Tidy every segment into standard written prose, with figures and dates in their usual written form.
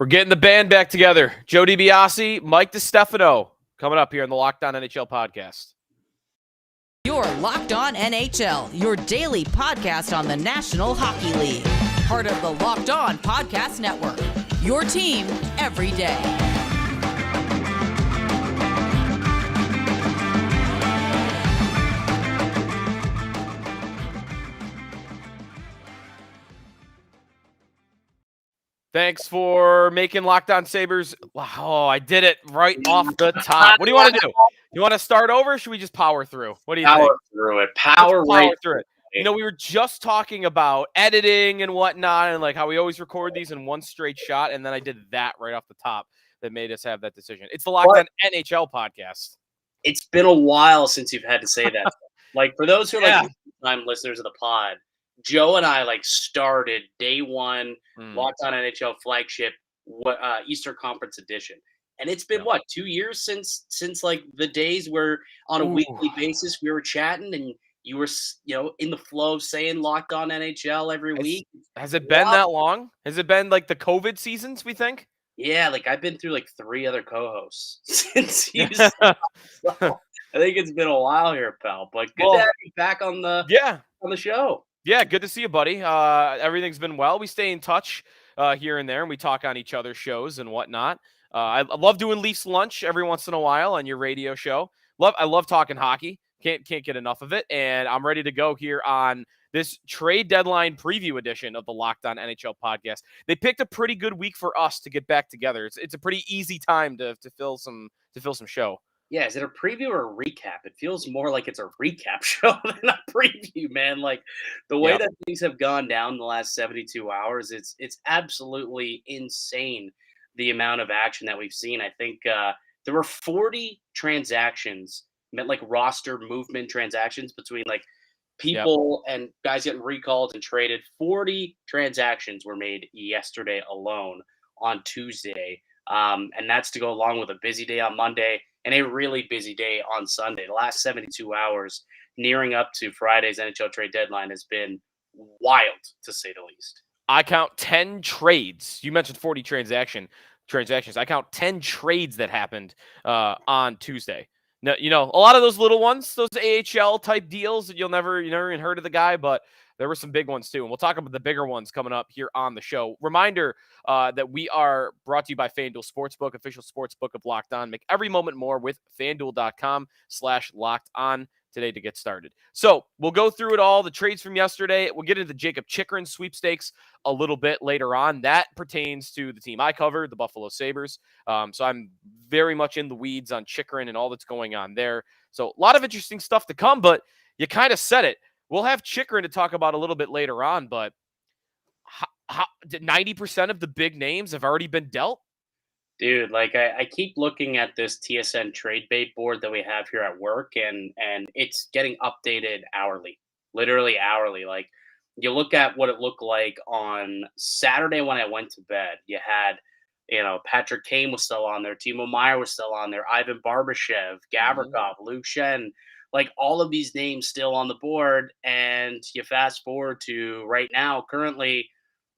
We're getting the band back together. Joe DiBiase, Mike Distefano, coming up here in the Locked On NHL podcast. You're Locked On NHL, your daily podcast on the National Hockey League. Part of the Locked On Podcast Network, your team every day. Thanks for making Locked On Sabres. Wow, I did it right off the top. What do you want to do? You want to start over, or should we just power through? What do you think? Power through it. Power through it. You know, we were just talking about editing and whatnot, and like how we always record these in one straight shot, and then I did that right off the top that made us have that decision. It's the Locked On NHL podcast. It's been a while since you've had to say that. Like, for those who are like time listeners of the pod, Joe and I started day one, Locked On NHL flagship Eastern Conference edition. And it's been 2 years since like the days where on a weekly basis we were chatting and you were in the flow of saying Locked On NHL every week. Has it been that long? Has it been like the COVID seasons, we think? Yeah, like I've been through like 3 other co-hosts since you started. So I think it's been a while here, pal. But good to have you back on the show. Yeah, good to see you, buddy. Everything's been well. We stay in touch here and there, and we talk on each other's shows and whatnot. I love doing Leafs Lunch every once in a while on your radio show. I love talking hockey. Can't get enough of it. And I'm ready to go here on this trade deadline preview edition of the Locked On NHL podcast. They picked a pretty good week for us to get back together. It's a pretty easy time to fill some show. Yeah, is it a preview or a recap? It feels more like it's a recap show than a preview, man. Like the way that things have gone down the last 72 hours, it's absolutely insane the amount of action that we've seen. I think there were 40 transactions, like roster movement transactions between like people and guys getting recalled and traded. 40 transactions were made yesterday alone on Tuesday. And that's to go along with a busy day on Monday and a really busy day on Sunday. The last 72 hours nearing up to Friday's NHL trade deadline has been wild, to say the least. I count 10 trades. You mentioned 40 transactions. I count 10 trades that happened on Tuesday. Now, you know, a lot of those little ones, those AHL type deals that you never even heard of the guy, but there were some big ones too. And we'll talk about the bigger ones coming up here on the show. Reminder that we are brought to you by FanDuel Sportsbook, official sportsbook of Locked On. Make every moment more with FanDuel.com/Locked On today to get started. So we'll go through it all, the trades from yesterday. We'll get into the Jacob Chychrun sweepstakes a little bit later on. That pertains to the team I covered, the Buffalo Sabres. So I'm very much in the weeds on Chychrun and all that's going on there. So a lot of interesting stuff to come, but you kind of said it. We'll have Chychrun to talk about a little bit later on, but 90% of the big names have already been dealt. Dude, like I keep looking at this TSN trade bait board that we have here at work, and it's getting updated hourly, literally hourly. Like you look at what it looked like on Saturday when I went to bed. You had, Patrick Kane was still on there, Timo Meier was still on there, Ivan Barbashev, Gavrikov, Luke Shen, like all of these names still on the board. And you fast forward to right now, currently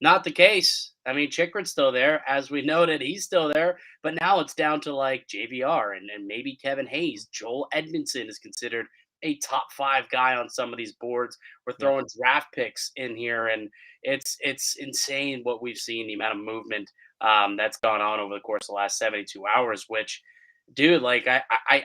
not the case. I mean, Chychrun's still there. As we noted, he's still there. But now it's down to like JVR and maybe Kevin Hayes. Joel Edmondson is considered a top 5 guy on some of these boards. We're throwing draft picks in here, and it's insane what we've seen, the amount of movement that's gone on over the course of the last 72 hours, which, dude, like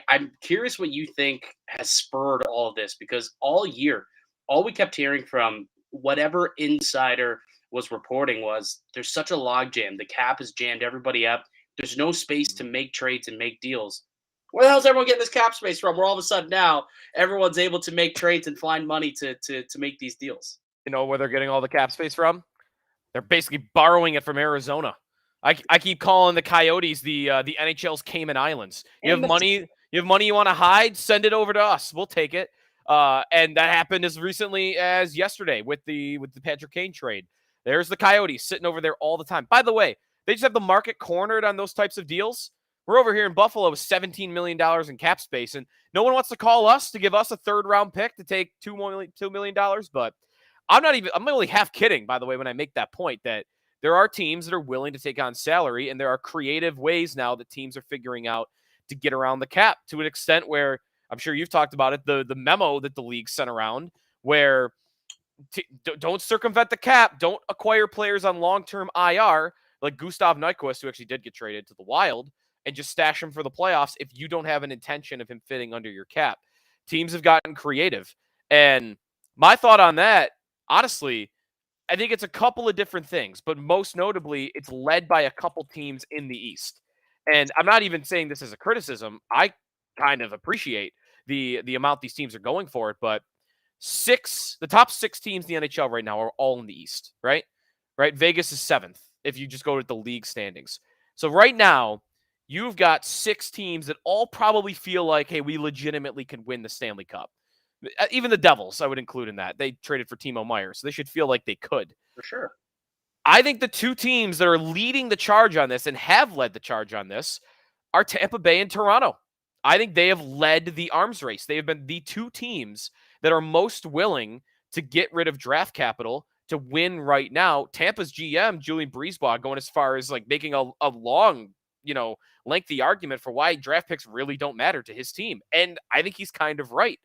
I'm curious what you think has spurred all of this, because all year, all we kept hearing from whatever insider was reporting was there's such a logjam. The cap has jammed everybody up. There's no space to make trades and make deals. Where the hell is everyone getting this cap space from? Where all of a sudden now everyone's able to make trades and find money to make these deals. You know where they're getting all the cap space from? They're basically borrowing it from Arizona. I keep calling the Coyotes the NHL's Cayman Islands. You have money you want to hide? Send it over to us. We'll take it. And that happened as recently as yesterday with the Patrick Kane trade. There's the Coyotes sitting over there all the time. By the way, they just have the market cornered on those types of deals. We're over here in Buffalo with $17 million in cap space, and no one wants to call us to give us a third-round pick to take $2 million. But I'm only half kidding, by the way, when I make that point that there are teams that are willing to take on salary, and there are creative ways now that teams are figuring out to get around the cap to an extent where I'm sure you've talked about it, the memo that the league sent around where don't circumvent the cap, don't acquire players on long-term IR like Gustav Nyquist, who actually did get traded to the Wild, and just stash him for the playoffs if you don't have an intention of him fitting under your cap. Teams have gotten creative. And my thought on that, honestly, I think it's a couple of different things, but most notably, it's led by a couple teams in the East. And I'm not even saying this as a criticism. I kind of appreciate the amount these teams are going for it, but the top 6 teams in the NHL right now are all in the East, right? Right? Vegas is 7th if you just go to the league standings. So right now, you've got 6 teams that all probably feel like, hey, we legitimately can win the Stanley Cup. Even the Devils, I would include in that. They traded for Timo Meier, so they should feel like they could. For sure. I think the 2 teams that are leading the charge on this and have led the charge on this are Tampa Bay and Toronto. I think they have led the arms race. They have been the 2 teams that are most willing to get rid of draft capital to win right now. Tampa's GM, Julian Breezeball, going as far as like making a long, lengthy argument for why draft picks really don't matter to his team. And I think he's kind of right.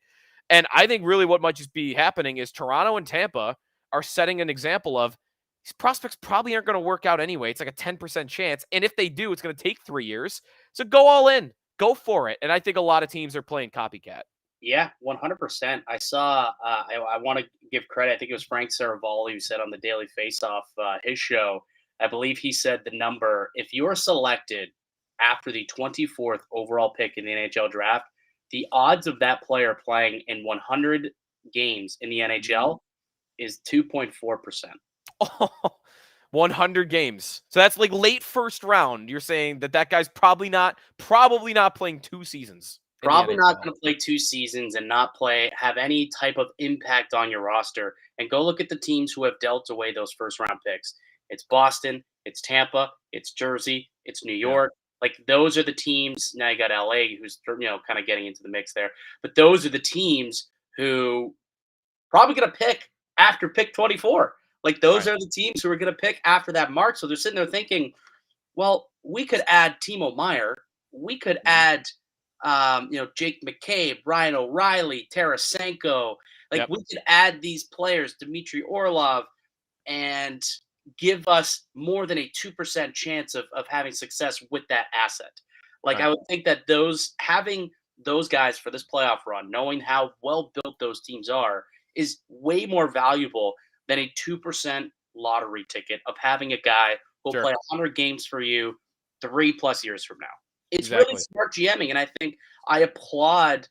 And I think really what might just be happening is Toronto and Tampa are setting an example of these prospects probably aren't going to work out anyway. It's like a 10% chance. And if they do, it's going to take 3 years. So go all in. Go for it. And I think a lot of teams are playing copycat. Yeah, 100%. I saw, I want to give credit. I think it was Frank Saravalli who said on the Daily Faceoff, his show, I believe he said the number, if you're selected after the 24th overall pick in the NHL draft, the odds of that player playing in 100 games in the NHL is 2.4%. Oh, 100 games. So that's like late first round. You're saying that guy's probably not playing 2 seasons. Probably not going to play 2 seasons and not have any type of impact on your roster. And go look at the teams who have dealt away those first round picks. It's Boston, it's Tampa, it's Jersey, it's New York. Like those are the teams. Now you got LA, who's kind of getting into the mix there. But those are the teams who probably going to pick after pick 24. Like those are the teams who are going to pick after that mark. So they're sitting there thinking, well, we could add Timo Meier, we could add Jake McCabe, Ryan O'Reilly, Tarasenko. Like we could add these players, Dmitry Orlov, and give us more than a 2% chance of having success with that asset. Like I would think that having those guys for this playoff run, knowing how well built those teams are, is way more valuable than a 2% lottery ticket of having a guy who'll play 100 games for you 3+ years from now. It's really smart GMing, and I think I applaud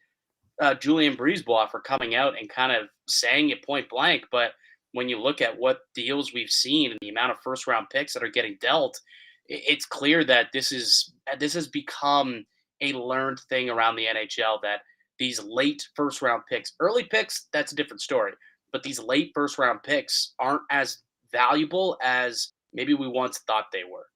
Julian Breezeball for coming out and kind of saying it point blank. But when you look at what deals we've seen and the amount of first-round picks that are getting dealt, it's clear that this has become a learned thing around the NHL, that these late first-round picks, early picks, that's a different story. But these late first-round picks aren't as valuable as maybe we once thought they were.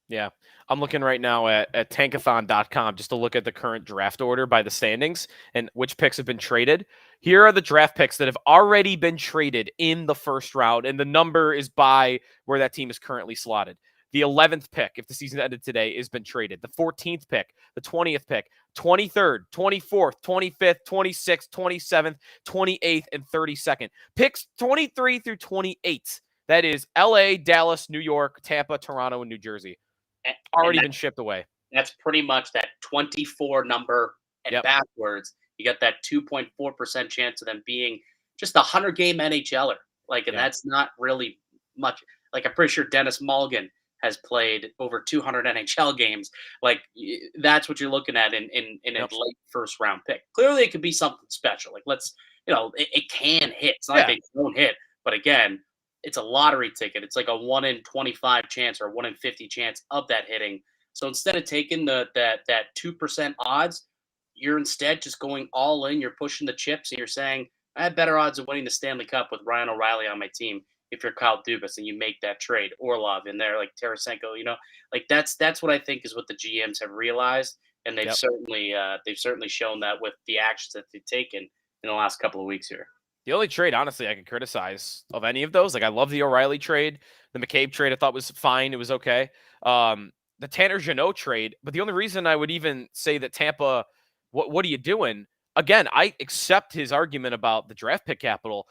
Yeah. I'm looking right now at tankathon.com just to look at the current draft order by the standings and which picks have been traded. Here are the draft picks that have already been traded in the first round, and the number is by where that team is currently slotted. The 11th pick, if the season ended today, has been traded. The 14th pick, the 20th pick, 23rd, 24th, 25th, 26th, 27th, 28th, and 32nd. Picks 23 through 28. That is LA, Dallas, New York, Tampa, Toronto, and New Jersey. Already been shipped away. That's pretty much that 24 number and backwards. You got that 2.4% chance of them being just a 100-game NHLer. And that's not really much. Like, I'm pretty sure Dennis Mulligan has played over 200 NHL games. Like, that's what you're looking at in a late first-round pick. Clearly, it could be something special. Like, it can hit. It's not like they don't hit. But again, it's a lottery ticket. It's like a 1 in 25 chance or a 1 in 50 chance of that hitting. So instead of taking that 2% odds, you're instead just going all in. You're pushing the chips, and you're saying, I have better odds of winning the Stanley Cup with Ryan O'Reilly on my team if you're Kyle Dubas and you make that trade. Orlov in there, like Tarasenko, that's what I think is what the GMs have realized, and they've certainly shown that with the actions that they've taken in the last couple of weeks here. The only trade, honestly, I can criticize of any of those, like I love the O'Reilly trade, the McCabe trade, I thought was fine. It was okay. The Tanner Jeannot trade, but the only reason I would even say that Tampa, what are you doing? Again, I accept his argument about the draft pick capital,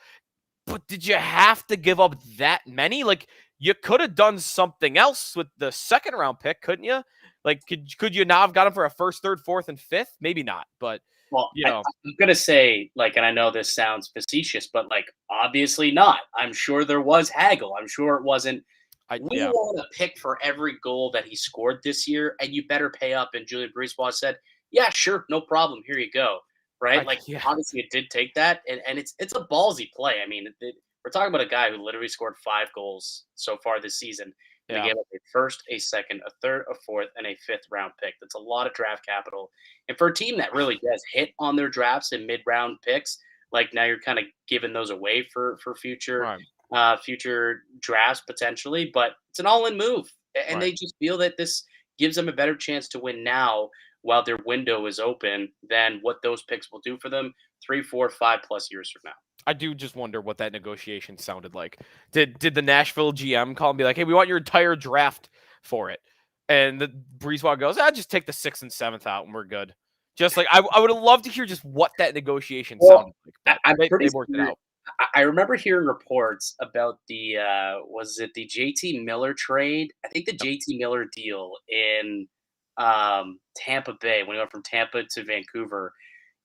but did you have to give up that many? Like you could have done something else with the second round pick, couldn't you? Like could you now have got him for a first, third, fourth, and fifth? Maybe not, but Well, you know, I'm gonna say, like, and I know this sounds facetious, but like, obviously not. I'm sure there was haggle. I'm sure it wasn't. We yeah, want a pick for every goal that he scored this year, and you better pay up. And Julian Brisebois said, "Yeah, sure, no problem. Here you go." Right? Like, yeah, obviously, it did take that, and it's a ballsy play. I mean, we're talking about a guy who literally scored 5 goals so far this season. And yeah, they gave up a first, a second, a third, a fourth, and a fifth round pick. That's a lot of draft capital. And for a team that really does hit on their drafts and mid round picks, like now you're kind of giving those away for future right, future drafts potentially. But it's an all in move, and right. they just feel that this gives them a better chance to win now while their window is open than what those picks will do for them 3, 4, 5+ years from now. I do just wonder what that negotiation sounded like. Did the Nashville GM call and be like, "Hey, we want your entire draft for it," and the Brisebois goes, "Ah, just take the 6th and 7th out, and we're good." Just like I would have loved to hear just what that negotiation Well, sounded like, but I'm pretty they worked it sure. out. I remember hearing reports about the was it the JT Miller trade? I think the JT Miller deal in Tampa Bay when he went from Tampa to Vancouver,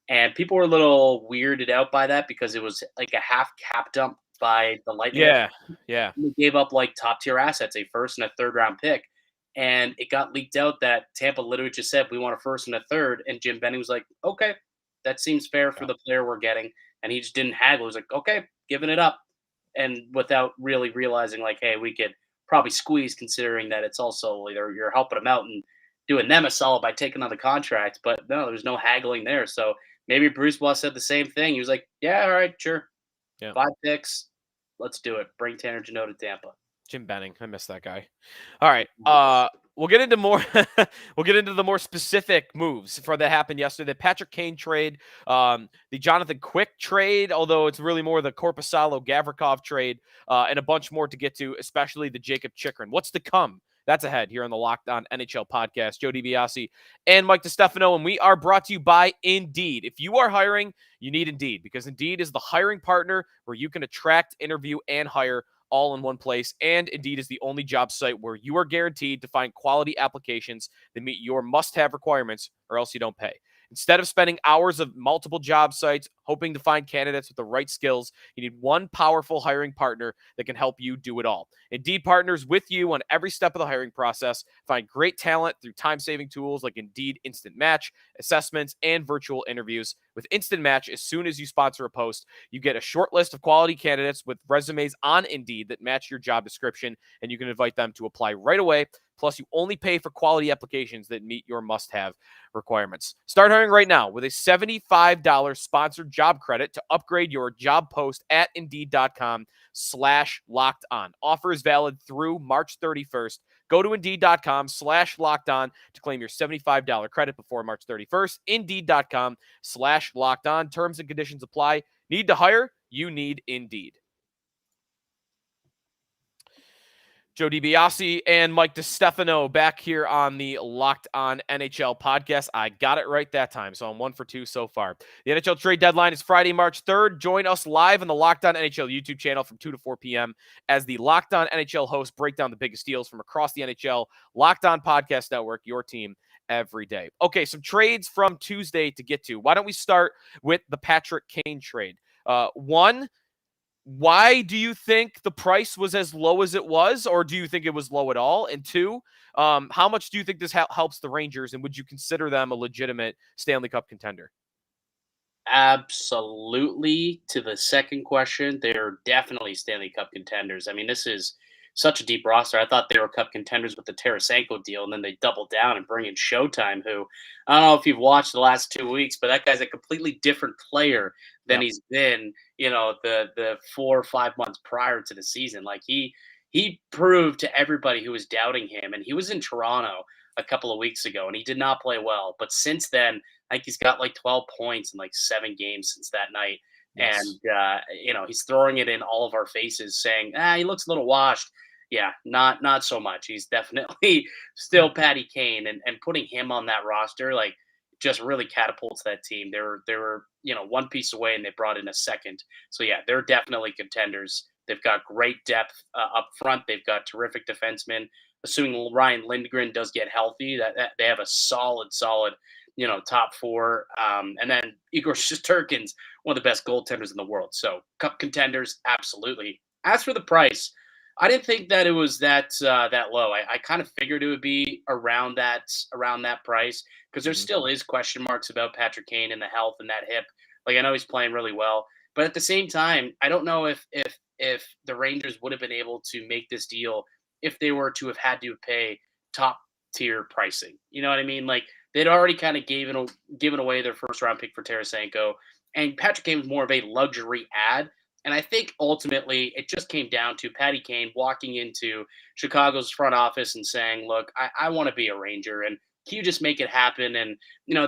and people were a little weirded out by that because it was like a half cap dump by the Lightning. Yeah, yeah, They gave up like top tier assets, a first and a third round pick. And it got leaked out that Tampa literally just said, "We want a first and a third." And Jim Benning was like, "Okay, that seems fair for yeah. the player we're getting." And he just didn't haggle. He was like, "Okay, giving it up." And without really realizing, like, hey, we could probably squeeze considering that it's also either you're helping them out and doing them a solid by taking on the contract. But no, there's no haggling there. So maybe Bruce Boss said the same thing. He was like, "Yeah, all right, sure. Yeah. 5 picks. Let's do it. Bring Tanner Jeannot to Tampa." Jim Benning, I miss that guy. All right, we'll get into more. We'll get into the more specific moves for that happened yesterday. The Patrick Kane trade, the Jonathan Quick trade, although it's really more the Korpisalo Gavrikov trade, and a bunch more to get to, especially the Jacob Chikrin. What's to come? That's ahead here on the Locked On NHL podcast. Joe DiBiase and Mike Distefano, and we are brought to you by Indeed. If you are hiring, you need Indeed because Indeed is the hiring partner where you can attract, interview, and hire all in one place. And Indeed is the only job site where you are guaranteed to find quality applications that meet your must-have requirements or else you don't pay. Instead of spending hours of multiple job sites hoping to find candidates with the right skills, you need one powerful hiring partner that can help you do it all. Indeed partners with you on every step of the hiring process. Find great talent through time-saving tools like Indeed Instant Match, assessments, and virtual interviews. With Instant Match, as soon as you sponsor a post, you get a short list of quality candidates with resumes on Indeed that match your job description, and you can invite them to apply right away. Plus, you only pay for quality applications that meet your must-have requirements. Start hiring right now with a $75 sponsored job credit to upgrade your job post at Indeed.com/locked-on. Offer is valid through March 31st. Go to Indeed.com/locked-on to claim your $75 credit before March 31st. Indeed.com/locked-on. Terms and conditions apply. Need to hire? You need Indeed. Joe DiBiase and Mike Distefano back here on the Locked On NHL podcast. I got it right that time, so I'm 1 for 2 so far. The NHL trade deadline is Friday, March 3rd. Join us live on the Locked On NHL YouTube channel from 2 to 4 p.m. as the Locked On NHL hosts break down the biggest deals from across the NHL. Locked On Podcast Network, your team every day. Okay, some trades from Tuesday to get to. Why don't we start with the Patrick Kane trade? One, why do you think the price was as low as it was, or do you think it was low at all? And two, how much do you think this helps the Rangers, and would you consider them a legitimate Stanley Cup contender? Absolutely. To the second question, they're definitely Stanley Cup contenders. I mean, this is such a deep roster. I thought they were Cup contenders with the Tarasenko deal, and then they doubled down and bring in Showtime, who I don't know if you've watched the last 2 weeks, but that guy's a completely different player than he's been, the 4 or 5 months prior to the season. Like he proved to everybody who was doubting him, and he was in Toronto a couple of weeks ago, and he did not play well. But since then, I think he's got like 12 points in like 7 games since that night. Yes. And he's throwing it in all of our faces, saying, he looks a little washed. Yeah, not so much. He's definitely still Patty Kane, and putting him on that roster, like, just really catapults that team. They were one piece away, and they brought in a second. So yeah, they're definitely contenders. They've got great depth up front. They've got terrific defensemen. Assuming Ryan Lindgren does get healthy, that they have a solid top four. And then Igor Shesterkin's one of the best goaltenders in the world. So cup contenders, absolutely. As for the price, I didn't think that it was that low. I kind of figured it would be around that price, because there Mhm. still is question marks about Patrick Kane and the health and that hip. Like, I know he's playing really well, but at the same time, I don't know if the Rangers would have been able to make this deal if they were to have had to pay top tier pricing. You know what I mean? Like, they'd already kind of given away their first round pick for Tarasenko, and Patrick Kane was more of a luxury ad. And I think ultimately it just came down to Patty Kane walking into Chicago's front office and saying, "Look, I want to be a Ranger, and can you just make it happen?" And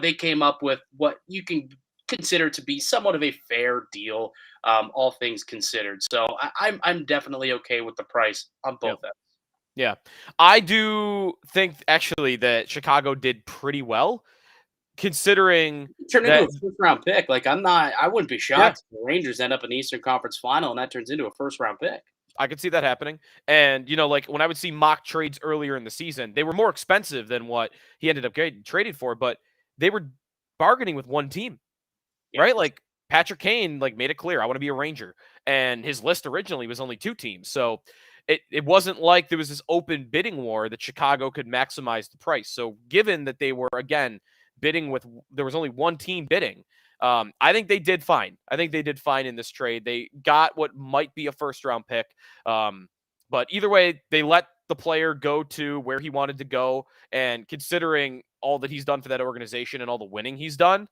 they came up with what you can consider to be somewhat of a fair deal, all things considered. So I'm definitely okay with the price on Yeah. both ends. Yeah. I do think actually that Chicago did pretty well considering Turn into a that. first round pick. Like, I wouldn't be Yeah, shocked if the Rangers end up in the Eastern Conference Final and that turns into a first round pick. I could see that happening. And, like when I would see mock trades earlier in the season, they were more expensive than what he ended up getting traded for, but they were bargaining with one team, Yeah, right? Like Patrick Kane, like made it clear, I want to be a Ranger. And his list originally was only two teams. So it wasn't like there was this open bidding war that Chicago could maximize the price. So given that they were, again, bidding with, there was only one team bidding. I think they did fine. I think they did fine in this trade. They got what might be a first round pick. But either way, they let the player go to where he wanted to go. And considering all that he's done for that organization and all the winning he's done,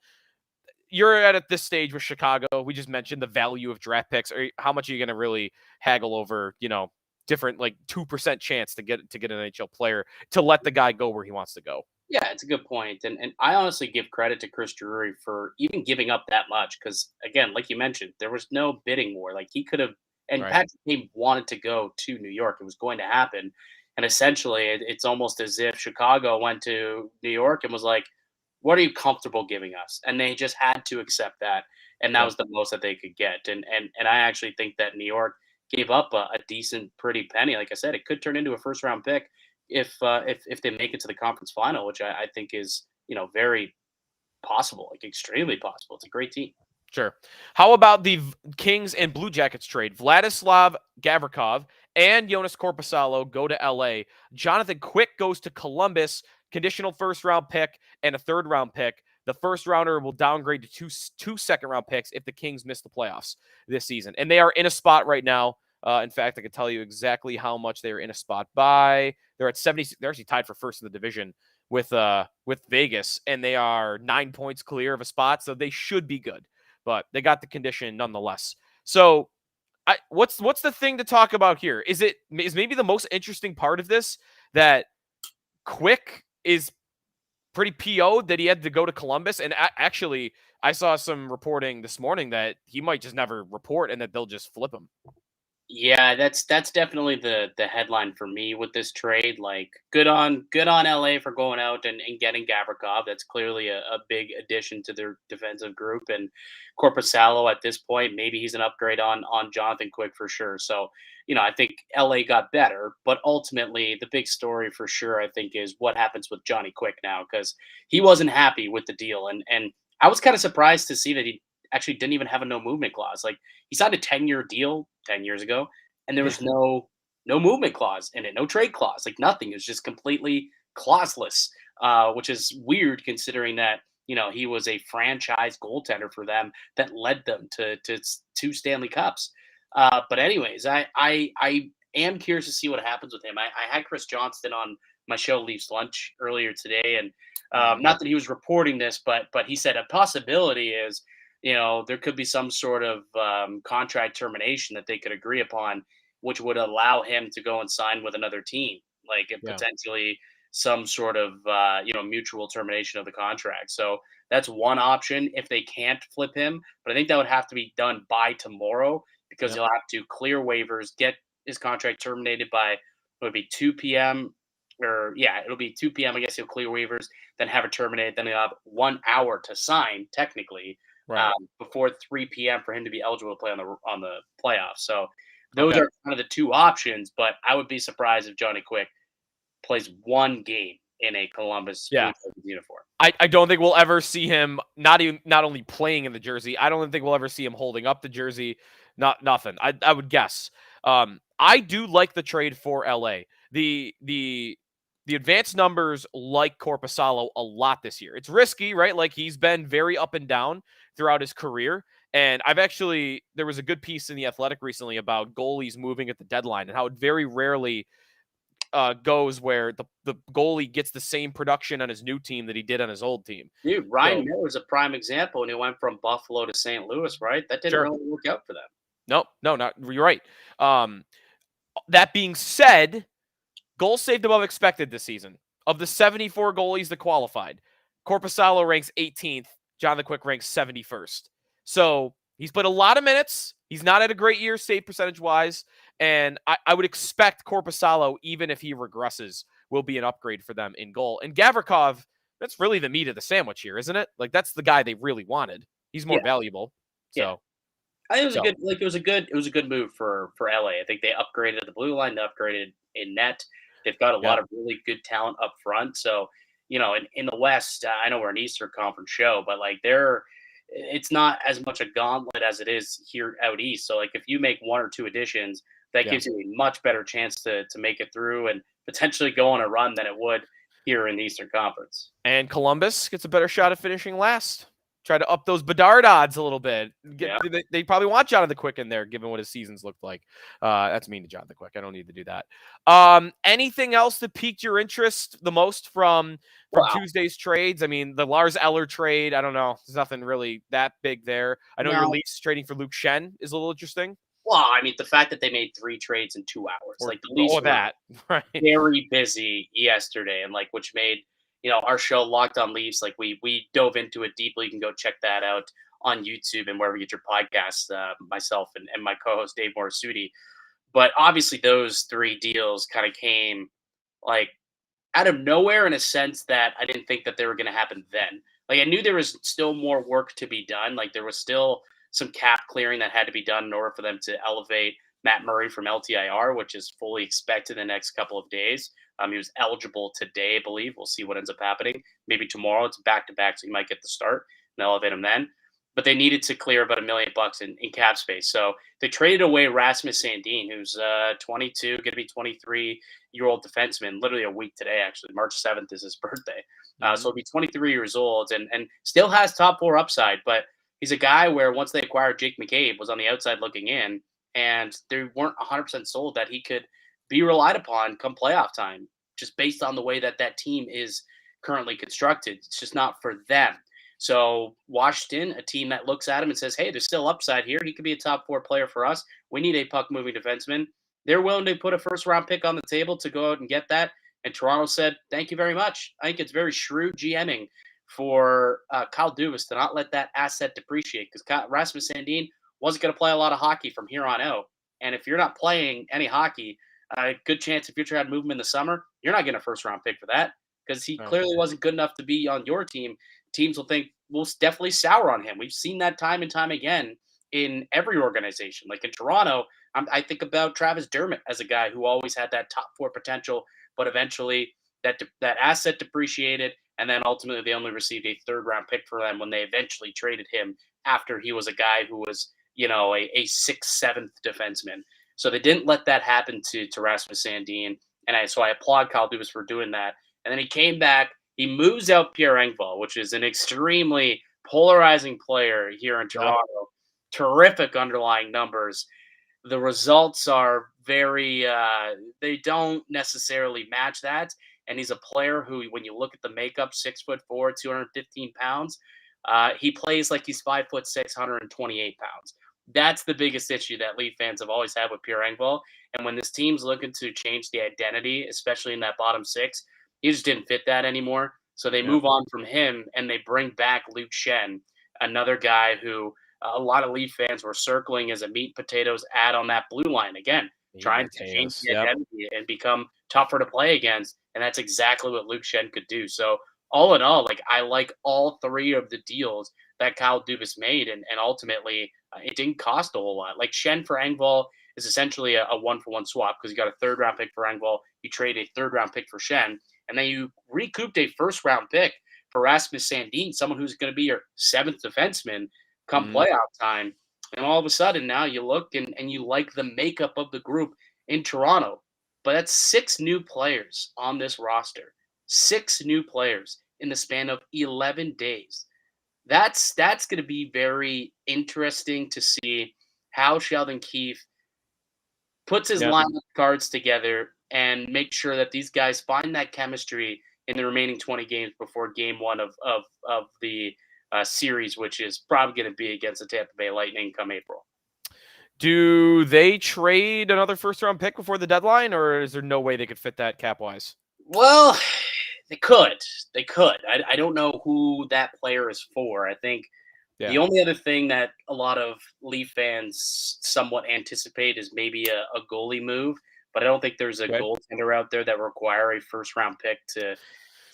you're at this stage with Chicago. We just mentioned the value of draft picks. Or how much are you going to really haggle over, different like 2% chance to get an NHL player to let the guy go where he wants to go? yeah, it's a good point. And I honestly give credit to Chris Drury for even giving up that much, because, again, like you mentioned, there was no bidding war. Like, he could have, and Right. Patrick Kane wanted to go to New York. It was going to happen. And essentially, it's almost as if Chicago went to New York and was like, "What are you comfortable giving us?" And they just had to accept that, and that Yeah. was the most that they could get. And I actually think that New York gave up a decent, pretty penny. Like I said, it could turn into a first round pick if they make it to the conference final, which I think is very possible, like extremely possible. It's a great team. Sure. How about the Kings and Blue Jackets trade? Vladislav Gavrikov and Jonas Korpisalo go to LA. Jonathan Quick goes to Columbus, conditional first round pick and a third round pick. The first rounder will downgrade to two second round picks if the Kings miss the playoffs this season. And they are in a spot right now. In fact, I can tell you exactly how much they are in a spot by. They're at 70. They're actually tied for first in the division with Vegas, and they are 9 points clear of a spot, so they should be good. But they got the condition nonetheless. So, what's the thing to talk about here? Is maybe the most interesting part of this that Quick is pretty PO'd that he had to go to Columbus, and actually, I saw some reporting this morning that he might just never report and that they'll just flip him. Yeah, that's definitely the headline for me with this trade. Like, good on LA for going out and getting Gavrikov. That's clearly a big addition to their defensive group. And Corpusalo at this point, maybe he's an upgrade on Jonathan Quick for sure. So, I think LA got better, but ultimately the big story for sure, I think, is what happens with Johnny Quick now, because he wasn't happy with the deal. And I was kind of surprised to see that he actually didn't even have a no movement clause. Like, he signed a 10-year deal 10 years ago, and there Yeah. was no movement clause in it, no trade clause, like nothing. It was just completely clauseless, which is weird considering that he was a franchise goaltender for them that led them to two Stanley Cups. But anyways, I am curious to see what happens with him. I had Chris Johnston on my show Leafs Lunch earlier today, and Mhm. not that he was reporting this, but he said a possibility is there could be some sort of contract termination that they could agree upon, which would allow him to go and sign with another team, like, and Yeah. potentially some sort of mutual termination of the contract. So that's one option if they can't flip him. But I think that would have to be done by tomorrow because Yep. he'll have to clear waivers, get his contract terminated by it would be 2 p.m. or it'll be 2 p.m. I guess he'll clear waivers, then have it terminated. Then he'll have 1 hour to sign technically Right. before 3 p.m. for him to be eligible to play on the playoffs. So those Okay. are kind of the two options. But I would be surprised if Johnny Quick plays one game in a Columbus Blue Yeah. Jackets uniform. I don't think we'll ever see him not only playing in the jersey. I don't think we'll ever see him holding up the jersey. Nothing. I would guess. I do like the trade for LA. The advanced numbers like Korpisalo a lot this year. It's risky, right? Like he's been very up and down throughout his career. And there was a good piece in The Athletic recently about goalies moving at the deadline and how it very rarely goes where the goalie gets the same production on his new team that he did on his old team. Dude, Ryan Miller is a prime example, and he went from Buffalo to St. Louis, right? That didn't really work out for them. No, not you're right. That being said, goals saved above expected this season. Of the 74 goalies that qualified, Korpisalo ranks 18th. Jonathan Quick ranks 71st. So he's played a lot of minutes. He's not had a great year save percentage wise. And I would expect Korpisalo, even if he regresses, will be an upgrade for them in goal. And Gavrikov, that's really the meat of the sandwich here, isn't it? Like that's the guy they really wanted. He's more valuable. So I think it was a good move for LA. I think they upgraded the blue line, they upgraded in net. They've got a lot of really good talent up front. So, in the West, I know we're an Eastern Conference show, but like it's not as much a gauntlet as it is here out East. So like if you make one or two additions, that gives you a much better chance to make it through and potentially go on a run than it would here in the Eastern Conference. And Columbus gets a better shot at finishing last. Try to up those Bedard odds a little bit. They probably want Jonathan Quick in there, given what his seasons looked like. That's mean to Jonathan Quick. I don't need to do that. Anything else that piqued your interest the most from Tuesday's trades? I mean, the Lars Eller trade, I don't know. There's nothing really that big there. I know your Leafs trading for Luke Shen is a little interesting. Well, I mean, the fact that they made 3 trades in 2 hours, like the Leafs were very busy yesterday, and which made our show Locked On Leafs, we dove into it deeply. You can go check that out on YouTube and wherever you get your podcasts. Myself and my co-host Dave Morisuti. But obviously, those 3 deals kind of came out of nowhere in a sense that I didn't think that they were going to happen then. I knew there was still more work to be done. There was still some cap clearing that had to be done in order for them to elevate Matt Murray from LTIR, which is fully expected in the next couple of days. He was eligible today, I believe. We'll see what ends up happening. Maybe tomorrow. It's back-to-back, so he might get the start and elevate him then. But they needed to clear about $1 million in cap space. So they traded away Rasmus Sandin, who's 22, going to be 23-year-old defenseman, literally a week today, actually. March 7th is his birthday. So he'll be 23 years old and still has top 4 upside. But he's a guy where once they acquired Jake McCabe, was on the outside looking in, and they weren't 100% sold that he could be relied upon come playoff time, just based on the way that team is currently constructed. It's just not for them. So Washington, a team that looks at him and says, hey, there's still upside here. He could be a top 4 player for us. We need a puck-moving defenseman. They're willing to put a first-round pick on the table to go out and get that. And Toronto said, thank you very much. I think it's very shrewd GMing for Kyle Dubas to not let that asset depreciate, because Rasmus Sandin wasn't going to play a lot of hockey from here on out. And if you're not playing any hockey, a good chance if you're trying to move him in the summer, you're not getting a first-round pick for that, because he clearly wasn't good enough to be on your team. Teams will definitely sour on him. We've seen that time and time again in every organization. Like in Toronto, I think about Travis Dermott as a guy who always had that top 4 potential, but eventually that asset depreciated, and then ultimately they only received a 3rd-round pick for them when they eventually traded him after he was a guy who was, a 6th, 7th defenseman. So they didn't let that happen to Rasmus Sandin, and so I applaud Kyle Dubas for doing that. And then he came back. He moves out Pierre Engvall, which is an extremely polarizing player here in Toronto. Terrific underlying numbers. The results are very they don't necessarily match that. And he's a player who, when you look at the makeup, 6'4", 215 pounds, he plays like he's 5'6", 128 pounds. That's the biggest issue that Leaf fans have always had with Pierre Engvall. And when this team's looking to change the identity, especially in that bottom 6, He just didn't fit that anymore. So they move on from him and they bring back Luke Schenn, another guy who a lot of Leaf fans were circling as a meat and potatoes add on that blue line. Again, trying to change the identity and become tougher to play against. And that's exactly what Luke Schenn could do. So all in all, like I like all three of the deals that Kyle Dubas made. And ultimately, it didn't cost a whole lot. Like Schenn for Engvall is essentially a one-for-one swap because you got a third-round pick for Engvall. You trade a third-round pick for Schenn. And then you recouped a first-round pick for Rasmus Sandin, someone who's going to be your seventh defenseman come playoff time. And all of a sudden now you look and you like the makeup of the group in Toronto. But that's 6 new players on this roster. 6 new players in the span of 11 days. That's going to be very interesting to see how Sheldon Keefe puts his lineup cards together and make sure that these guys find that chemistry in the remaining 20 games before game one of the series, which is probably going to be against the Tampa Bay Lightning come April. Do they trade another first-round pick before the deadline, or is there no way they could fit that cap-wise? Well, they could. They could. I don't know who that player is for. I think the only other thing that a lot of Leaf fans somewhat anticipate is maybe a goalie move, but I don't think there's a goaltender out there that require a first-round pick to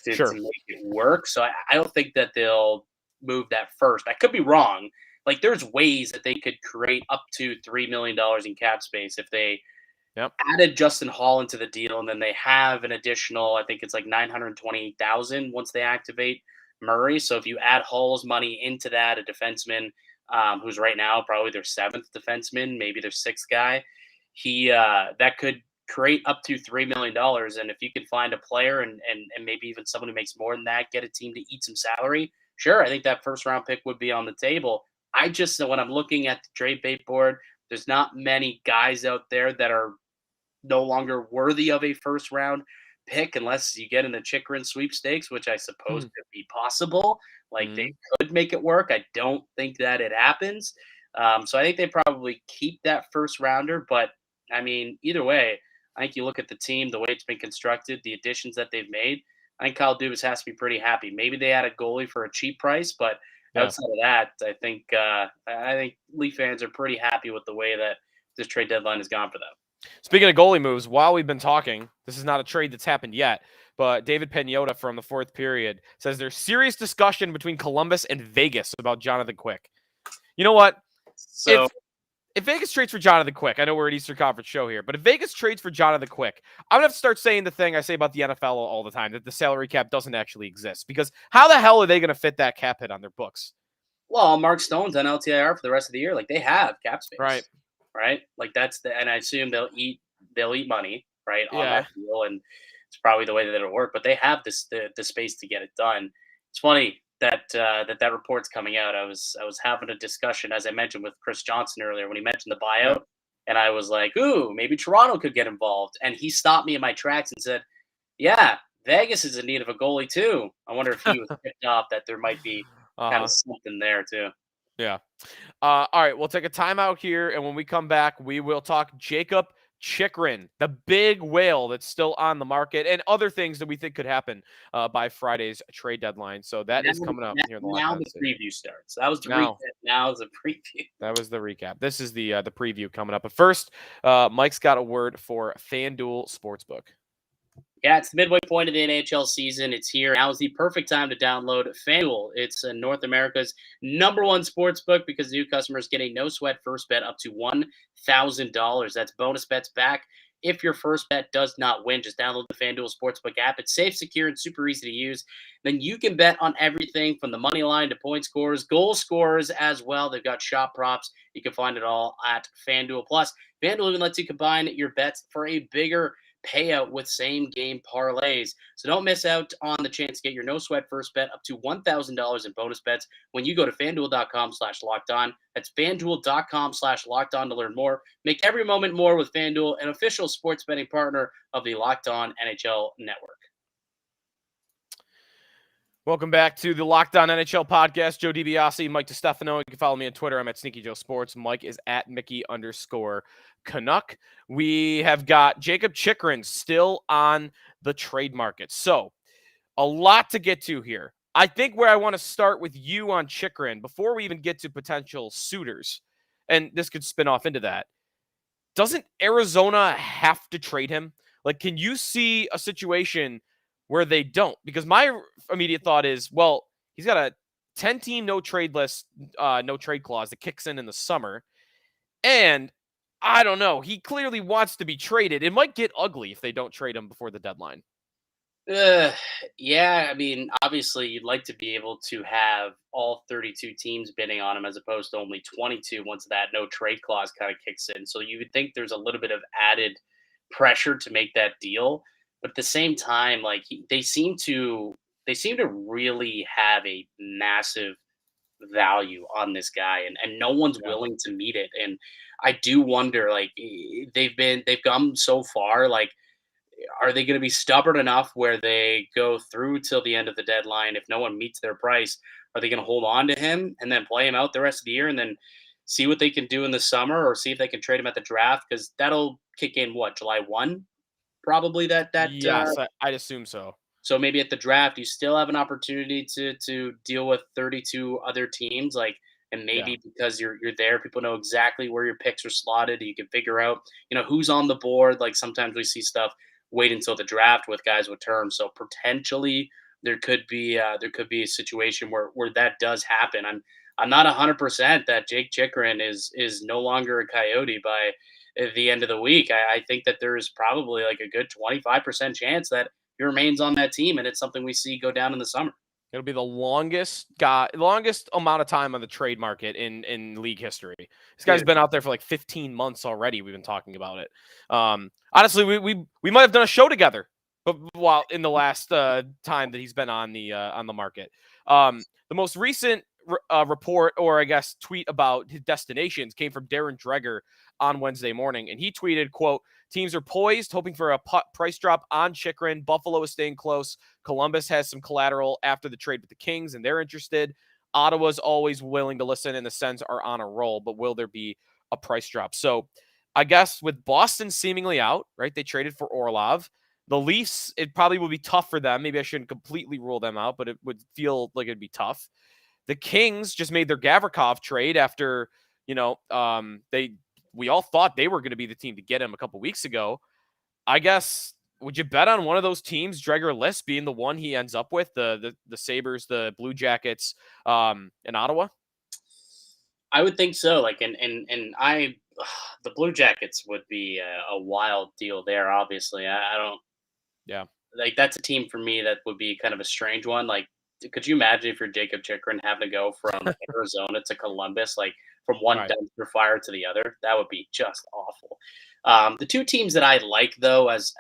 make it work. So I don't think that they'll move that first. I could be wrong. Like there's ways that they could create up to $3 million in cap space if they added Justin Hall into the deal, and then they have an additional, I think it's like $928,000 once they activate Murray. So if you add Hall's money into that, a defenseman who's right now probably their 7th defenseman, maybe their 6th guy, he that could create up to $3 million. And if you can find a player and maybe even someone who makes more than that, get a team to eat some salary, sure, I think that first round pick would be on the table. I just, when I'm looking at the trade bait board, there's not many guys out there that are no longer worthy of a first round pick unless you get in the Chychrun sweepstakes, which I suppose could be possible. Like they could make it work. I don't think that it happens. So I think they probably keep that first rounder. But I mean, either way, I think you look at the team, the way it's been constructed, the additions that they've made. I think Kyle Dubas has to be pretty happy. Maybe they add a goalie for a cheap price, but outside of that, I think Leaf fans are pretty happy with the way that this trade deadline has gone for them. Speaking of goalie moves, while we've been talking, this is not a trade that's happened yet, but David Pagnotta from the fourth period says there's serious discussion between Columbus and Vegas about Jonathan Quick. You know what? So if Vegas trades for Jonathan Quick, I know we're an Eastern Conference show here, but if Vegas trades for Jonathan Quick, I'm going to have to start saying the thing I say about the NFL all the time, that the salary cap doesn't actually exist. Because how the hell are they going to fit that cap hit on their books? Well, Mark Stone's on LTIR for the rest of the year. Like they have cap space. Right? Like and I assume they'll eat money, right, on that deal, and it's probably the way that it'll work. But they have the space to get it done. It's funny that that report's coming out. I was having a discussion, as I mentioned, with Chris Johnson earlier when he mentioned the buyout, and I was like, "Ooh, maybe Toronto could get involved." And he stopped me in my tracks and said, "Yeah, Vegas is in need of a goalie too." I wonder if he was picked off that there might be kind of something there too. Yeah. All right, we'll take a timeout here, and when we come back, we will talk Jacob Chychrun, the big whale that's still on the market, and other things that we think could happen by Friday's trade deadline. So that is coming up here in the now. The preview starts. That was the recap. Now is the preview. That was the recap. This is the preview coming up. But first, Mike's got a word for FanDuel Sportsbook. Yeah, it's the midway point of the NHL season. It's here. Now is the perfect time to download FanDuel. It's North America's #1 sports book because new customers get a no-sweat first bet up to $1,000. That's bonus bets back if your first bet does not win. Just download the FanDuel Sportsbook app. It's safe, secure, and super easy to use. Then you can bet on everything from the money line to point scorers, goal scorers as well. They've got shot props. You can find it all at FanDuel. Plus, FanDuel even lets you combine your bets for a bigger payout with same game parlays. So don't miss out on the chance to get your no sweat first bet up to $1,000 in bonus bets when you go to FanDuel.com/lockedon. That's FanDuel.com/lockedon to learn more. Make every moment more with FanDuel, an official sports betting partner of the Locked On NHL Network. Welcome back to the Locked On NHL podcast. Joe DiBiase, Mike Distefano. You can follow me on Twitter. I'm at Sneaky Joe Sports. Mike is at Mickey_Canuck. We have got Jacob Chychrun still on the trade market. So a lot to get to here. I think where I want to start with you on Chychrun before we even get to potential suitors, and this could spin off into that. Doesn't Arizona have to trade him? Like, can you see a situation where they don't? Because my immediate thought is, well, he's got a 10-team no trade list, no trade clause that kicks in the summer. And I don't know. He clearly wants to be traded. It might get ugly if they don't trade him before the deadline. Yeah, I mean, obviously, you'd like to be able to have all 32 teams bidding on him as opposed to only 22 once that no trade clause kind of kicks in. So you would think there's a little bit of added pressure to make that deal, but at the same time, like they seem to really have a massive value on this guy, and no one's Yeah. willing to meet it. And I do wonder, like they've come so far, like are they going to be stubborn enough where they go through till the end of the deadline? If no one meets their price, are they going to hold on to him and then play him out the rest of the year and then see what they can do in the summer, or see if they can trade him at the draft? Because that'll kick in what, July 1, probably. Yes, I'd assume so. So maybe at the draft you still have an opportunity to deal with 32 other teams, like, and Yeah. maybe because you're there, people know exactly where your picks are slotted. You can figure out, who's on the board. Like sometimes we see stuff wait until the draft with guys with terms. So potentially there could be a situation where that does happen. I'm not 100% that Jake Chychrun is no longer a Coyote by the end of the week. I think that there is probably like a good 25% chance that he remains on that team, and it's something we see go down in the summer. It'll be the longest amount of time on the trade market in league history. This guy's Yeah. been out there for like 15 months already. We've been talking about it. Honestly, we might have done a show together, but while in the last time that he's been on the market, the most recent report, or I guess tweet about his destinations, came from Darren Dreger on Wednesday morning, and he tweeted, "Quote: Teams are poised, hoping for a price drop on Chychrun. Buffalo is staying close. Columbus has some collateral after the trade with the Kings, and they're interested. Ottawa's always willing to listen, and the Sens are on a roll, but will there be a price drop?" So I guess with Boston seemingly out, right? They traded for Orlov. The Leafs, it probably would be tough for them. Maybe I shouldn't completely rule them out, but it would feel like it'd be tough. The Kings just made their Gavrikov trade after, we all thought they were going to be the team to get him a couple weeks ago. I guess, would you bet on one of those teams, Dreger list, being the one he ends up with, the Sabres, the Blue Jackets, in Ottawa? I would think so. Like, and I, the Blue Jackets would be a wild deal there. Obviously, I don't. Yeah. Like, that's a team for me that would be kind of a strange one. Like, could you imagine if you're Jacob Chychrun having to go from Arizona to Columbus, like from one Right. dumpster fire to the other? That would be just awful. The two teams that I like though, as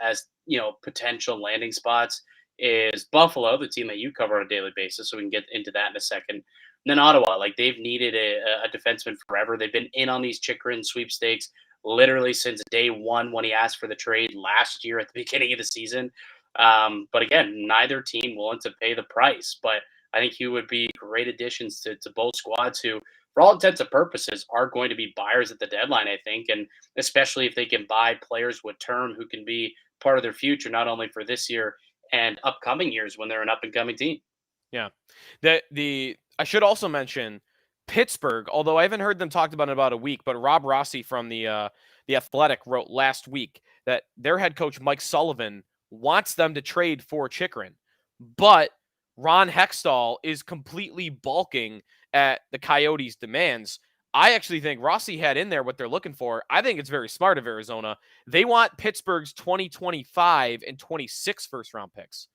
potential landing spots, is Buffalo, the team that you cover on a daily basis. So we can get into that in a second. And then Ottawa, like they've needed a defenseman forever. They've been in on these Chychrun sweepstakes literally since day one when he asked for the trade last year at the beginning of the season. But again, neither team willing to pay the price. But I think he would be great additions to both squads who, for all intents and purposes, are going to be buyers at the deadline, I think. And especially if they can buy players with term who can be part of their future, not only for this year and upcoming years when they're an up and coming team. Yeah. I should also mention Pittsburgh, although I haven't heard them talked about in about a week, but Rob Rossi from the Athletic wrote last week that their head coach Mike Sullivan wants them to trade for Chychrun, but Ron Hextall is completely balking at the Coyotes' demands. I actually think Rossi had in there what they're looking for. I think it's very smart of Arizona. They want Pittsburgh's 2025 and 26 first-round picks.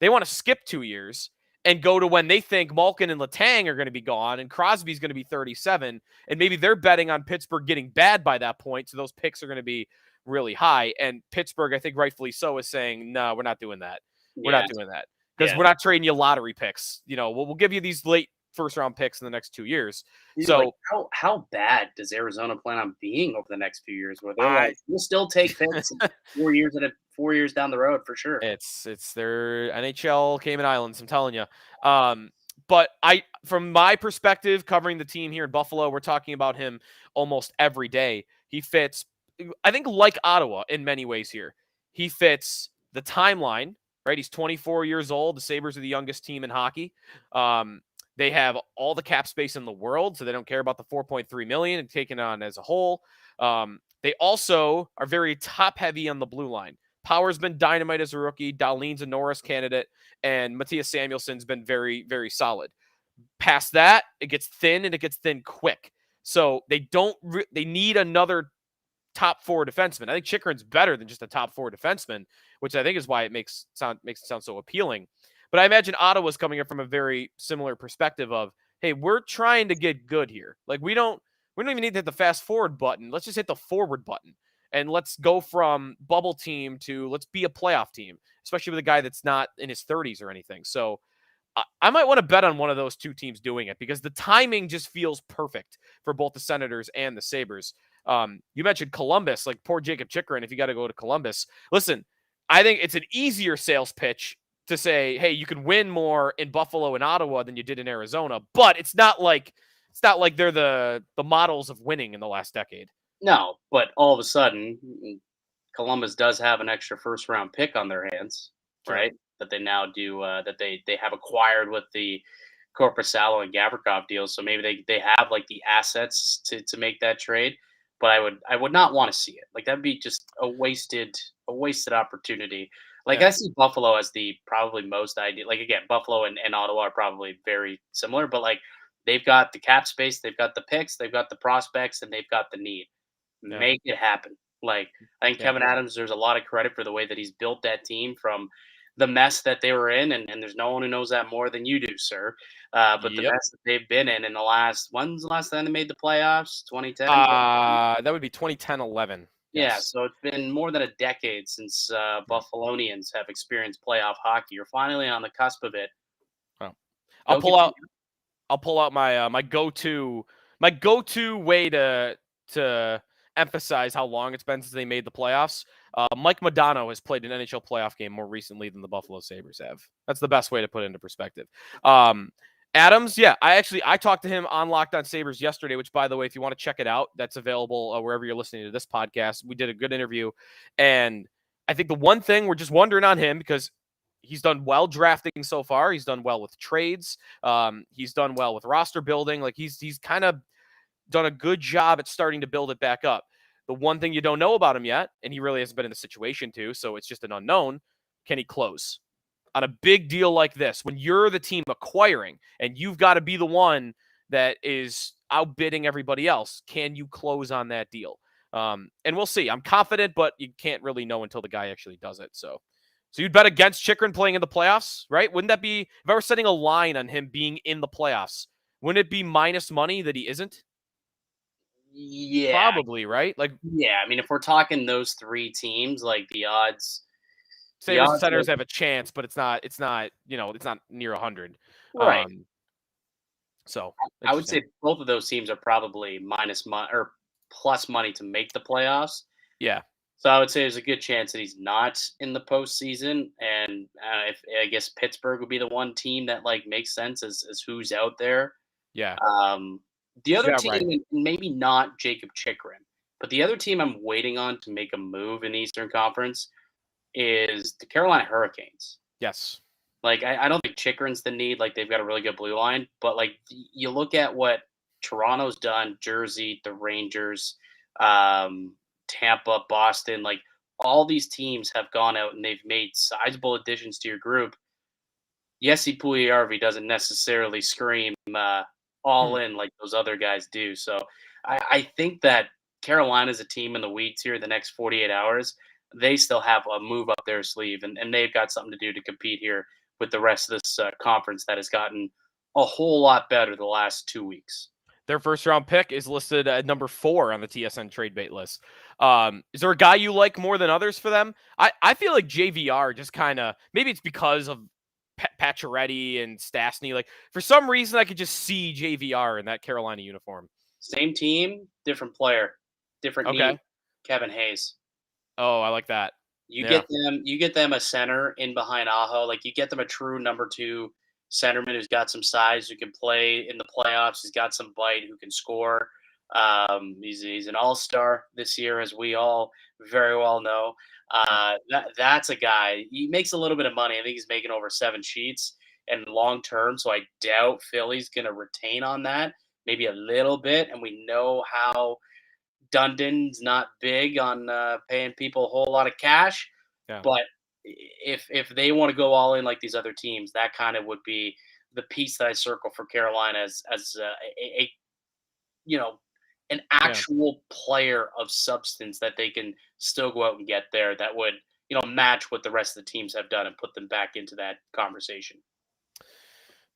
They want to skip 2 years and go to when they think Malkin and Letang are going to be gone and Crosby's going to be 37, and maybe they're betting on Pittsburgh getting bad by that point, so those picks are going to be really high. And Pittsburgh, I think rightfully so, is saying, no, we're not doing that. We're not doing that because we're not trading you lottery picks. We'll give you these late first-round picks in the next 2 years. Dude, So like, how bad does Arizona plan on being over the next few years? Where they're like, we'll still take picks 4 years 4 years down the road for sure. It's their NHL Cayman Islands, I'm telling you. But from my perspective, covering the team here in Buffalo, we're talking about him almost every day. He fits, I think, like Ottawa in many ways here. He fits the timeline, right? He's 24 years old. The Sabres are the youngest team in hockey. They have all the cap space in the world, so they don't care about the 4.3 million and taken on as a whole. They also are very top heavy on the blue line. Power's been dynamite as a rookie. Dahlin's a Norris candidate, and Matthias Samuelsson's been very, very solid. Past that, it gets thin, and it gets thin quick. So they need another top four defenseman. I think Chychrun's better than just a top four defenseman, which I think is why it makes it sound so appealing. But I imagine Ottawa's coming in from a very similar perspective of, hey, we're trying to get good here. Like we don't even need to hit the fast forward button. Let's just hit the forward button. And let's go from bubble team to let's be a playoff team, especially with a guy that's not in his 30s or anything. So I might want to bet on one of those two teams doing it because the timing just feels perfect for both the Senators and the Sabres. You mentioned Columbus, like poor Jacob Chychrun, if you got to go to Columbus. Listen, I think it's an easier sales pitch to say, hey, you can win more in Buffalo and Ottawa than you did in Arizona, but it's not like they're the models of winning in the last decade. No, but all of a sudden, Columbus does have an extra first round pick on their hands, right? That they now do that they have acquired with the Korpisalo and Gavrikov deals. So maybe they have like the assets to make that trade. But I would not want to see it. Like that'd be just a wasted opportunity. Like I see Buffalo as the probably most ideal. Like again, Buffalo and Ottawa are probably very similar, but like they've got the cap space, they've got the picks, they've got the prospects, and they've got the need. Yeah. Make it happen. Like I think Kevin Adams, there's a lot of credit for the way that he's built that team from the mess that they were in, and there's no one who knows that more than you do, sir. But the mess that they've been in the last, when's the last time they made the playoffs? 2010? That would be 2010-11. Yeah, so it's been more than a decade since Buffalonians have experienced playoff hockey. You're finally on the cusp of it. Oh. I'll pull out my my go-to way to emphasize how long it's been since they made the playoffs. Mike Modano has played an NHL playoff game more recently than the Buffalo Sabres have. That's the best way to put it into perspective. Adams, I talked to him on Locked On Sabres yesterday, which, by the way, if you want to check it out, that's available wherever you're listening to this podcast. We did a good interview, and I think the one thing we're just wondering on him, because he's done well drafting so far, he's done well with trades, he's done well with roster building. Like he's kind of done a good job at starting to build it back up. The one thing you don't know about him yet, and he really hasn't been in the situation to, so it's just an unknown, can he close? On a big deal like this, when you're the team acquiring and you've got to be the one that is outbidding everybody else, can you close on that deal? And we'll see. I'm confident, but you can't really know until the guy actually does it. So you'd bet against Chychrun playing in the playoffs, right? Wouldn't that be, if I were setting a line on him being in the playoffs, wouldn't it be minus money that he isn't? Yeah. Probably, right? Like, yeah, I mean, if we're talking those three teams, like the odds. Sabres and Senators have a chance, but it's not near 100. Right. So I would say both of those teams are probably minus money or plus money to make the playoffs. Yeah. So I would say there's a good chance that he's not in the postseason, and if I guess Pittsburgh would be the one team that like makes sense as who's out there. Yeah. The other team, maybe not Jacob Chychrun, but the other team I'm waiting on to make a move in the Eastern Conference is the Carolina Hurricanes. Yes. Like, I don't think Chychrun's the need. Like, they've got a really good blue line. But, like, you look at what Toronto's done, Jersey, the Rangers, Tampa, Boston. Like, all these teams have gone out and they've made sizable additions to your group. Yessi Pugliarvi doesn't necessarily scream all in like those other guys do. So I think that Carolina's a team in the weeds here the next 48 hours. They still have a move up their sleeve, and they've got something to do to compete here with the rest of this conference that has gotten a whole lot better the last 2 weeks. Their first-round pick is listed at number 4 on the TSN trade bait list. Is there a guy you like more than others for them? I feel like JVR just kind of, maybe it's because of Pacioretty and Stastny. Like, for some reason, I could just see JVR in that Carolina uniform. Same team, different player, different need. Kevin Hayes. Oh, I like that. You get them a center in behind Aho. Like, you get them a true number 2 centerman who's got some size, who can play in the playoffs. He's got some bite, who can score. He's an all-star this year, as we all very well know. That's a guy. He makes a little bit of money. I think he's making over 7 sheets and long term. So I doubt Philly's going to retain on that. Maybe a little bit. And we know how Dundon's not big on paying people a whole lot of cash. Yeah. But if they want to go all in like these other teams, that kind of would be the piece that I circle for Carolina as a an actual player of substance that they can still go out and get there that would match what the rest of the teams have done and put them back into that conversation.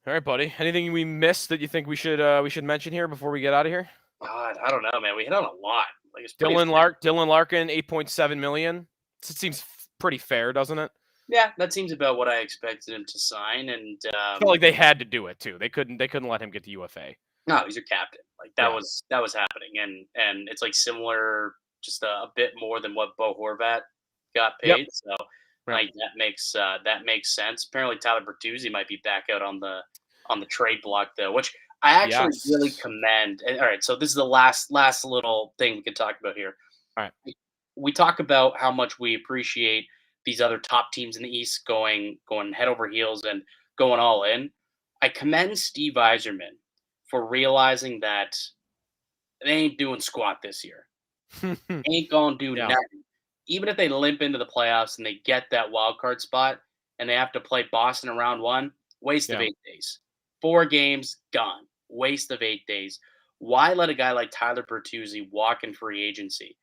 All right, buddy. Anything we missed that you think we should mention here before we get out of here? God, I don't know, man. We hit on a lot. Like it's Dylan Larkin, $8.7 million. It seems pretty fair, doesn't it? Yeah, that seems about what I expected him to sign, and I felt like they had to do it too. They couldn't let him get the UFA. No, he's your captain. Like that was happening, and it's like similar, just a bit more than what Bo Horvat got paid. Yep. So like that makes sense. Apparently, Tyler Bertuzzi might be back out on the trade block though, which I actually really commend. And, all right, so this is the last little thing we can talk about here. All right, we talk about how much we appreciate these other top teams in the East going head over heels and going all in. I commend Steve Yzerman for realizing that they ain't doing squat this year. Ain't gonna do nothing. Even if they limp into the playoffs and they get that wild card spot and they have to play Boston in round 1, waste of 8 days. 4 games, gone. Waste of 8 days. Why let a guy like Tyler Bertuzzi walk in free agency?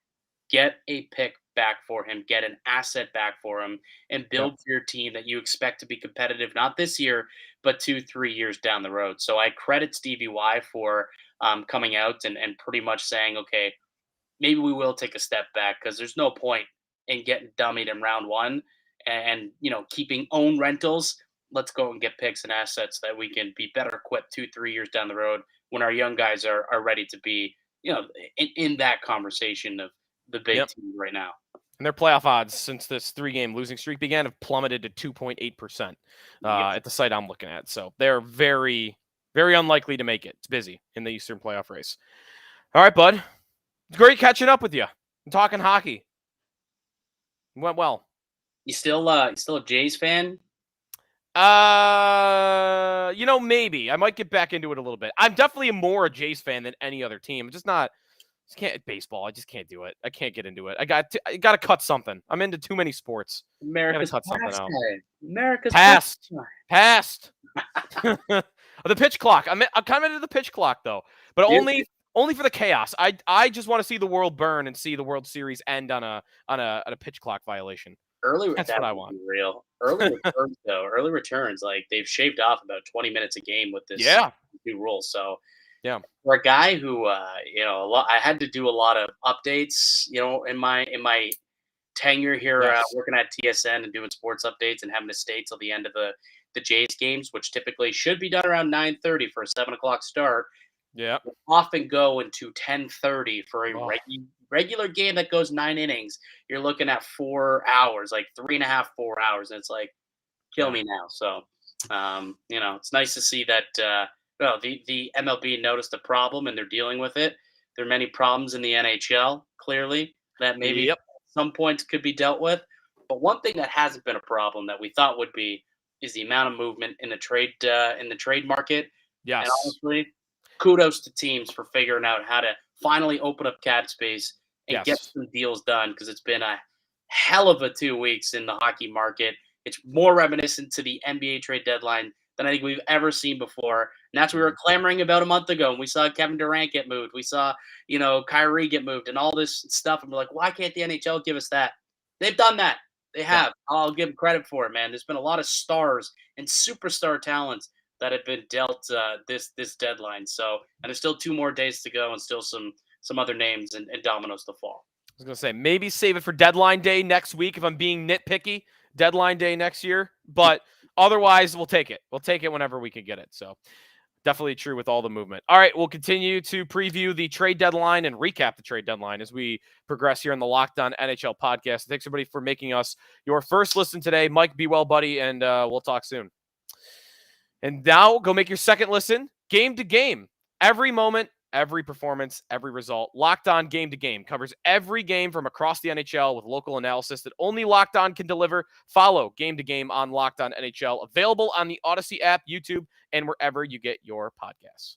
Get a pick back for him, get an asset back for him, and build for your team that you expect to be competitive, not this year, but 2-3 years down the road. So I credit Stevie Y for coming out and pretty much saying, okay, maybe we will take a step back because there's no point in getting dummied in round 1 and keeping own rentals. Let's go and get picks and assets that we can be better equipped 2-3 years down the road when our young guys are ready to be, in that conversation of the big team right now. And their playoff odds since this 3-game losing streak began have plummeted to 2.8% at the site I'm looking at. So they're very, very unlikely to make it. It's busy in the Eastern playoff race. All right, bud. It's great catching up with you and talking hockey. Went well. You still a Jays fan? Maybe. I might get back into it a little bit. I'm definitely more a Jays fan than any other team. I'm just not. Can't baseball. I just can't do it. I can't get into it. I got to cut something. I'm into too many sports. America's cut something out. America's past. The pitch clock. I'm kind of into the pitch clock though, but only for the chaos. I just want to see the world burn and see the World Series end on a pitch clock violation. That's what I want. Real early returns though. Early returns, like they've shaved off about 20 minutes a game with this new rule. So. Yeah, for a guy who, I had to do a lot of updates, in my tenure here working at TSN and doing sports updates and having to stay till the end of the Jays games, which typically should be done around 9:30 for a 7:00 start. Yeah, often go into 10:30 for a regular game that goes 9 innings. You're looking at 4 hours, like 3.5, 4 hours, and it's like, kill me now. So, it's nice to see that. Well, the MLB noticed the problem and they're dealing with it. There are many problems in the NHL, clearly, that maybe at some points could be dealt with. But one thing that hasn't been a problem that we thought would be is the amount of movement in the trade market. Yes. And honestly, kudos to teams for figuring out how to finally open up cap space and get some deals done because it's been a hell of a 2 weeks in the hockey market. It's more reminiscent to the NBA trade deadline than I think we've ever seen before. And that's what we were clamoring about a month ago. And we saw Kevin Durant get moved. We saw, Kyrie get moved and all this stuff. And we're like, why can't the NHL give us that? They've done that. They have. Yeah. I'll give them credit for it, man. There's been a lot of stars and superstar talents that have been dealt this deadline. So, and there's still 2 more days to go and still some other names and dominoes to fall. I was going to say, maybe save it for deadline day next week if I'm being nitpicky. Deadline day next year. But otherwise, we'll take it. We'll take it whenever we can get it. So definitely true with all the movement. All right, we'll continue to preview the trade deadline and recap the trade deadline as we progress here in the Locked On NHL podcast. Thanks, everybody, for making us your first listen today. Mike, be well, buddy, and we'll talk soon. And now go make your second listen game to game. Every moment, every performance, every result. Locked On Game to Game covers every game from across the NHL with local analysis that only Locked On can deliver. Follow Game to Game on Locked On NHL, available on the Odyssey app, YouTube, and wherever you get your podcasts.